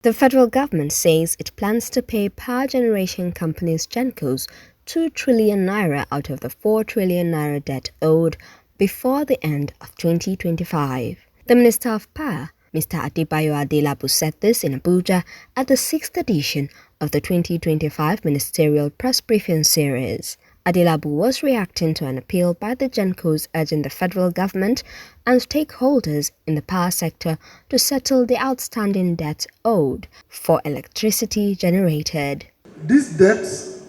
The federal government says it plans to pay power generation companies GenCos 2 trillion naira out of the 4 trillion naira debt owed before the end of 2025. The Minister of Power, Mr. Adelabu, said this in Abuja at the 6th edition of the 2025 Ministerial Press Briefing Series. Adelabu was reacting to an appeal by the GenCos urging the federal government and stakeholders in the power sector to settle the outstanding debt owed for electricity generated. These debts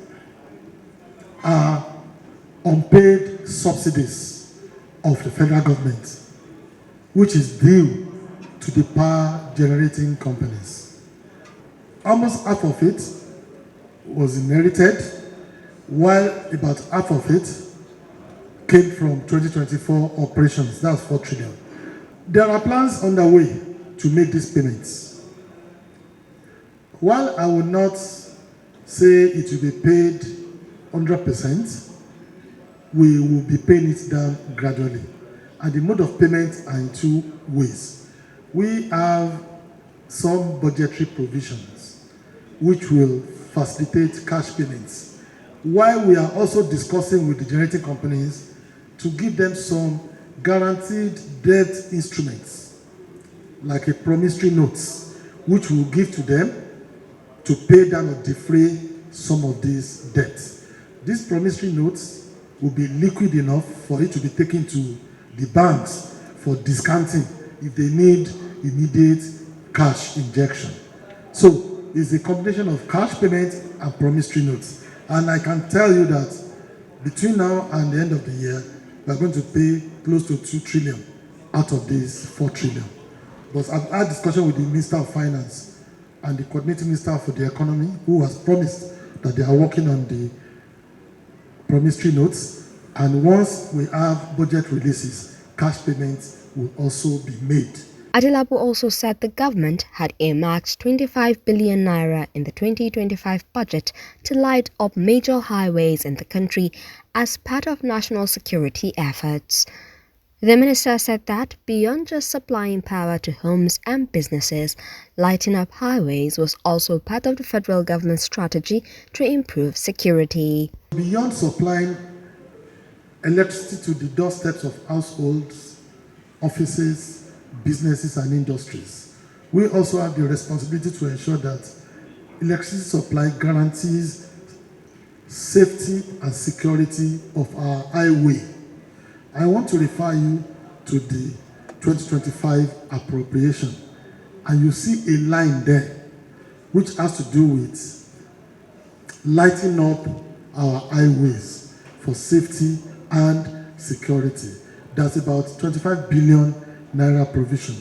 are unpaid subsidies of the federal government, which is due to the power generating companies. Almost half of it was inherited, while about half of it came from 2024 operations. That's 4 trillion. There are plans underway to make these payments. While I will not say it will be paid 100%, we will be paying it down gradually. And the mode of payment are in two ways. We have some budgetary provisions which will facilitate cash payments, while we are also discussing with the generating companies to give them some guaranteed debt instruments, like a promissory notes, which we will give to them to pay down or defray some of these debts. These promissory notes will be liquid enough for it to be taken to the banks for discounting if they need immediate cash injection. So it's a combination of cash payment and promissory notes. And I can tell you that between now and the end of the year, we are going to pay close to 2 trillion out of this 4 trillion. But I've had discussion with the Minister of Finance and the Coordinating Minister for the Economy, who has promised that they are working on the promissory notes. And once we have budget releases, cash payments will also be made. Adelabu also said the government had earmarked 25 billion naira in the 2025 budget to light up major highways in the country as part of national security efforts. The minister said that beyond just supplying power to homes and businesses, lighting up highways was also part of the federal government's strategy to improve security. Beyond supplying electricity to the doorsteps of households, offices, businesses and industries, we also have the responsibility to ensure that electricity supply guarantees safety and security of our highway. I want to refer you to the 2025 appropriation, and you see a line there which has to do with lighting up our highways for safety and security. That's about 25 billion naira provision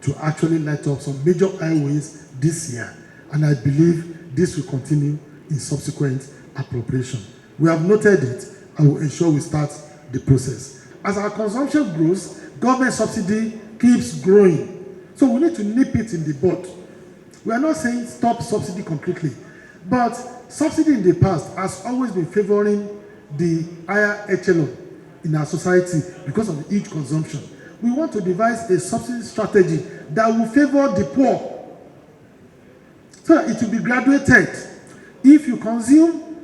to actually light up some major highways this year, and I believe this will continue in subsequent appropriation. We have noted it and will ensure we start the process. As our consumption grows, government subsidy keeps growing, so we need to nip it in the bud. We are not saying stop subsidy completely, but subsidy in the past has always been favoring the higher echelon in our society because of the huge consumption. We want to devise a subsidy strategy that will favor the poor, so that it will be graduated. If you consume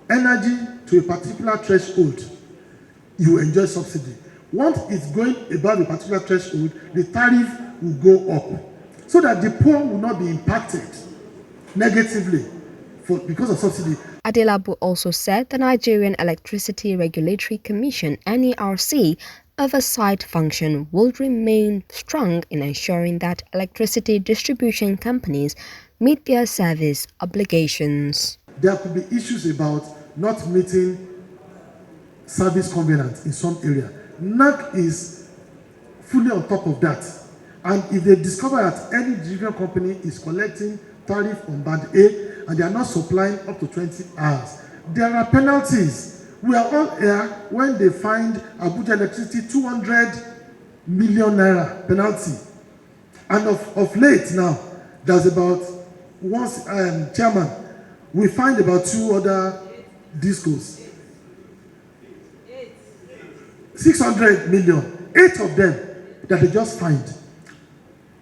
energy to a particular threshold, you enjoy subsidy. Once it's going above a particular threshold, the tariff will go up, so that the poor will not be impacted negatively because of subsidy. Adelabu also said the Nigerian Electricity Regulatory Commission (NERC) oversight function will remain strong in ensuring that electricity distribution companies meet their service obligations. There could be issues about not meeting service covenants in some area. NERC is fully on top of that. And if they discover that any distribution company is collecting tariff on band A and they are not supplying up to 20 hours, there are penalties. We are all here when they find Abuja Electricity 200 million naira penalty. And of late now, there's about once chairman, we find about 2 other discos. 600 million, 8 of them that they just find.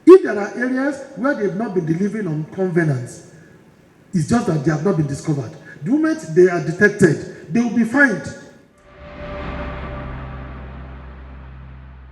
If If there are areas where they've not been delivering on covenants, it's just that they have not been discovered. The moment they are detected, they will be fined.